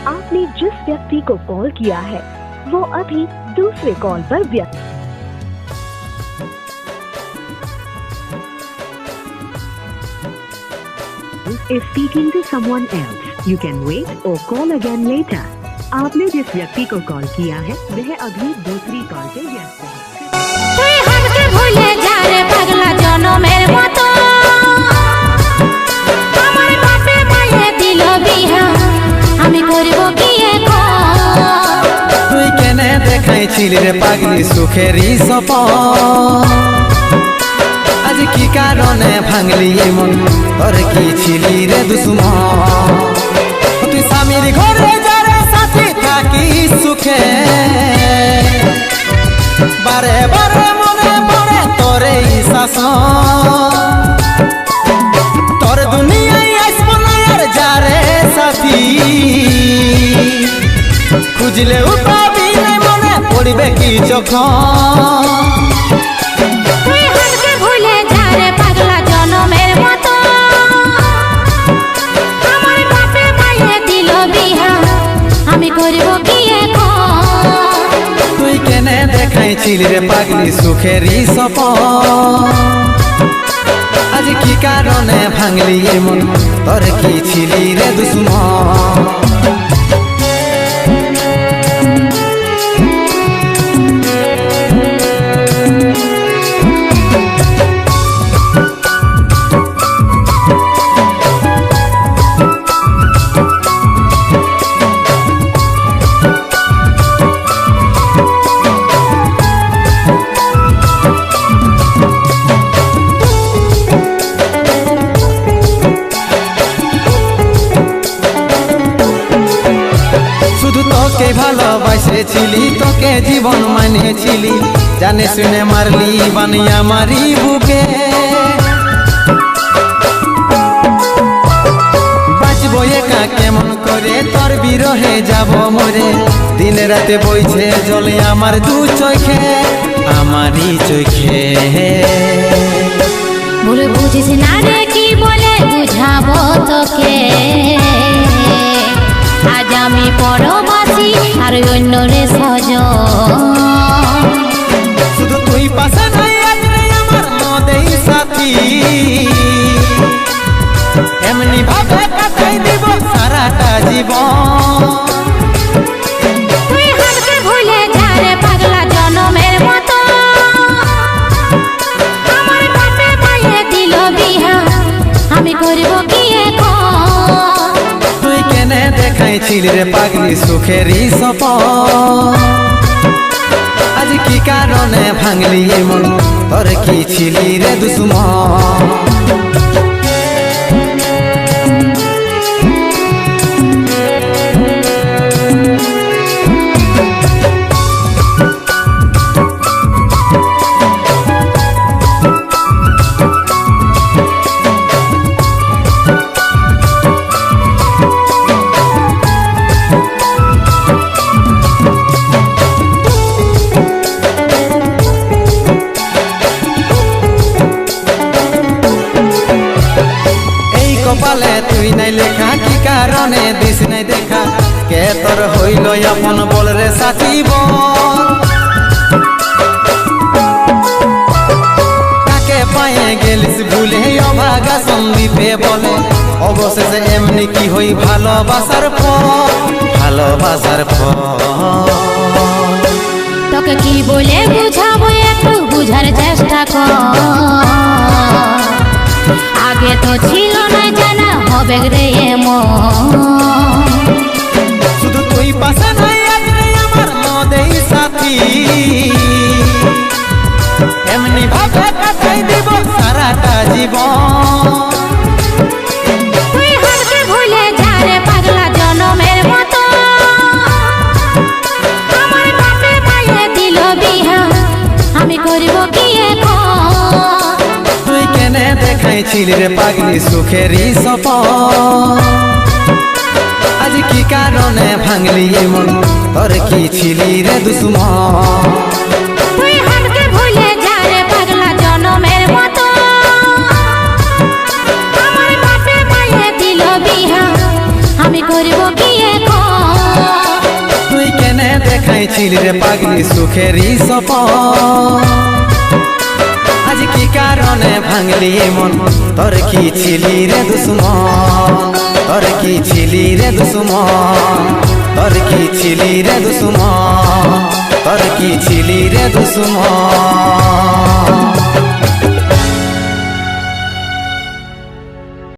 आपने जिस व्यक्ति को कॉल किया है वो अभी दूसरे कॉल पर व्यस्त। Is speaking to someone else. You can wait or call again later. आपने जिस व्यक्ति को कॉल किया है वह अभी दूसरी कॉल पे व्यस्त है। তুই हमके भूले जा रे पगला জনমের মতো আমার বাপে মায়ে দিল বিহা আমি করব কি এখন তুই কেনে দেখাইছিলি রে পাগলি সুখেরই সপন আজ কি কারণে ভাঙলি মন তোর কি ছিলি রে দুশ্মন তুই স্বামীর ঘরে যারে সাথে থাকি সুখে বারে বারে মনে পড়ে তোর এই শাসন তোর দুনিয়ায় আসবো না আর যারে সাথী খুঁজলেও পাবি না মনে পড়বে কি যখন তুই हमके ভুলে যা রে পাগলা জনমের মতো আমার বাপে মায়ে দিল বিহা আমি করব কি এখন তুই কেনে দেখাইছিলি রে পাগলি সুখেরই সপন আজ কি কারণে ভাঙলি মন তোর কি ছিলি রে দুশ্মন তোকে ভালোবাসেছিলি তোকে জীবন মানেছিলি জানে শুনে মারলি বানিয়া মারি বুকে বাঁচবো একা কেমন করে তোর বিরহে যাব মরে দিন রাতে বইছে জলে আমার দু চোখে আমারই চোখে ভুল বুঝিস না রে কি বলে বুঝাবো তোকে আজ আমি পরবাসী আর অন্য রে সজন শুধু তুই পাশে নাই আজ রে আমার মদেই সাথী এমনি ভাবে কাটাই দিব সারাটা জীবন তুই हमके ভুলে যা রে পাগলা জনমের মতো আমার বাপে মায়ে দিল বিহা আমি করব কি এখন তুই কেনে দেখাইছিলি রে পাগলি সুখেরই সপন আজ কি কারণে ভাঙলি মন তোর কি ছিলি রে দুশ্মন কপালে তুই নাই লেখা কি কারণে দিস নাই দেখা কে তোর হইল আপন বল রে সাথী বল কাকে পায়ে গেলিস ভুলে অভাগা সন্দীপে বলে অবশেষে এমনি কি হই ভালোবাসার ফল ভালোবাসার ফল তোকে কি বলে বুঝাবো একটু বুঝার চেষ্টা কর আগে তো ছিল না জানা হবে রে এমন শুধু তুই পাশে নাই আজ রে আমার মদেই সাথী এমনি ভাবে কাটাই দিব সারাটা জীবন তুই हमके ভুলে যা রে পাগলা জনমের মতো আমার বাপে মায়ে দিল বিহা আমি করব কি এখন তুই কেনে দেখাইছিলি রে পাগলি সুখেরই সপন আজ কি কারণে ভাঙলি মন তোর কি ছিলি রে দুশ্মন তুই हमके ভুলে যা রে পাগলা জনমের মতো আমার বাপে মায়ে দিল বিহা আমি করব কি এখন দেখাইছিল রে পাগলি সুখেরই সপন আজ কি কারণে ভাঙলি মন তোর কি ছিলি রে দুশ্মন তোর কি ছিলি রে দুশ্মন তোর কি ছিলি রে দুশ্মন তোর কি ছিলি রে দুশ্মন